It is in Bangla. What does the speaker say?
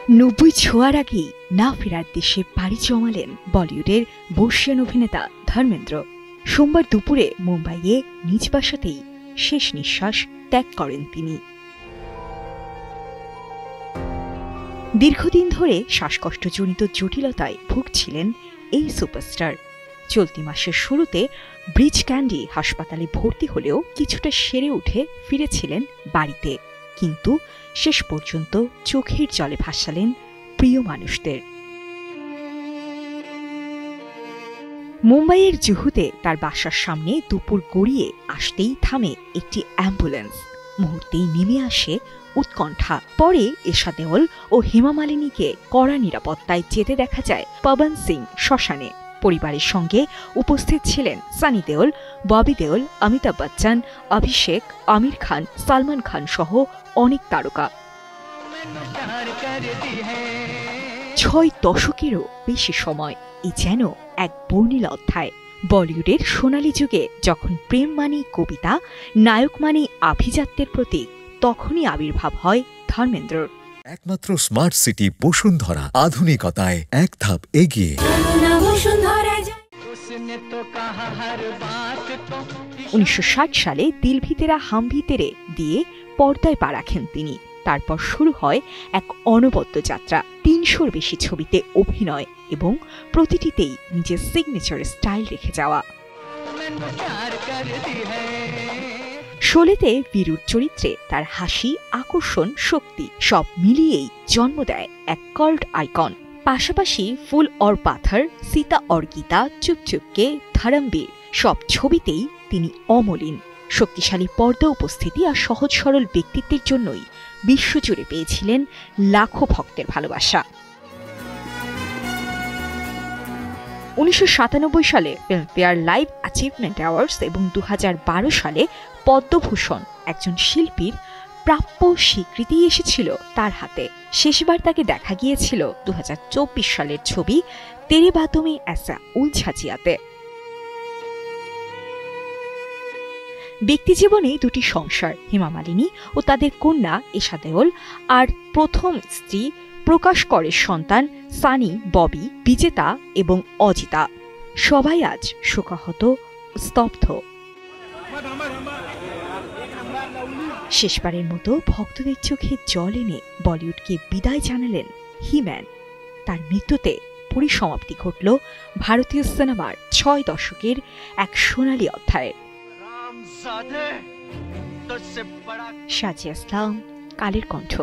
90 ছোঁয়ার আগেই না ফেরার দেশে পাড়ি জমালেন বলিউডের বর্ষিয়ান অভিনেতা ধর্মেন্দ্র। সোমবার দুপুরে মুম্বাইয়ে নিজ বাসাতেই শেষ নিঃশ্বাস ত্যাগ করেন তিনি। দীর্ঘদিন ধরে শ্বাসকষ্টজনিত জটিলতায় ভুগছিলেন এই সুপারস্টার। চলতি মাসের শুরুতে ব্রিচ ক্যান্ডি হাসপাতালে ভর্তি হলেও কিছুটা সেরে উঠে ফিরেছিলেন বাড়িতে, কিন্তু শেষ পর্যন্ত চোখের জলে ভাসালেন প্রিয় মানুষদের। মুম্বাইয়ের জুহুতে তার বাসার সামনে দুপুর গড়িয়ে আসতেই থামে একটি অ্যাম্বুলেন্স। মুহূর্তেই নেমে আসে উৎকণ্ঠা। পরে এশা দেওল ও হেমা মালিনীকে কড়া নিরাপত্তায় যেতে দেখা যায় পবন সিং শ্মশানে। পরিবারের সঙ্গে উপস্থিত ছিলেন সানি দেওল, ববি দেওল, অমিতাভ বচ্চন, অভিষেক, আমির খান, সালমান খান সহ অনেক তারকা। 6 দশকেরও বেশি সময়, এ যেন এক বর্ণিল অধ্যায়। বলিউডের সোনালী যুগে যখন প্রেম মানেই কবিতা, নায়ক মানেই আভিজাত্যের প্রতীক, তখনই আবির্ভাব হয় ধর্মেন্দ্রর। একমাত্র স্মার্ট সিটি বসুন্ধরা, আধুনিকতায় এক ধাপ এগিয়ে। 1960 সালে দিল ভি তেরা হাম ভি তেরে দিয়ে পর্দায় পা রাখেন তিনি। তারপর শুরু হয় এক অনবদ্য যাত্রা। 300-র বেশি ছবিতে অভিনয় এবং প্রতিটিতেই নিজের সিগনেচার স্টাইল রেখে যাওয়া। শোলেতে বীরুর চরিত্রে তার হাসি, আকর্ষণ, শক্তি সব মিলিয়েই জন্ম দেয় এক কাল্ট আইকন। পাশাপাশি ফুল অর পাথর, সীতা অর গীতা, চুপ চুপকে, ধরমবীর সব ছবিতেই তিনি অমলিন। শক্তিশালী পর্দা উপস্থিতি আর সহজ সরল ব্যক্তিত্বের জন্যই বিশ্বজুড়ে পেয়েছিলেন লাখো ভক্তের ভালোবাসা। 1997 সালে ফিল্মফেয়ার লাইভ অ্যাচিভমেন্ট অ্যাওয়ার্ডস এবং 2012 সালে পদ্মভূষণ একজন শিল্পীর প্রাপ্য স্বীকৃতি এসেছিল তার হাতে। শেষবার তাকে দেখা গিয়েছিল 2024 সালের ছবি তেরে বাতোঁ মে ऐसा উলঝা জিয়াতে। ব্যক্তিজীবনে দুটি সংসার, হেমা মালিনী ও তাদের কন্যা এশা দেওল, আর প্রথম স্ত্রী প্রকাশ করের সন্তান সানি, ববি, বিজেতা এবং অজিতা। সবাই আজ শোকাহত, স্তব্ধ। শেষবারের মতো ভক্তদের চোখে জল এনে বলিউডকে বিদায় জানালেন হিম্যান। তার মৃত্যুতে পরিসমাপ্তি ঘটল ভারতীয় সিনেমার 6 দশকের এক সোনালী অধ্যায়ের। সাজিয়া ইসলাম, কালের কণ্ঠ।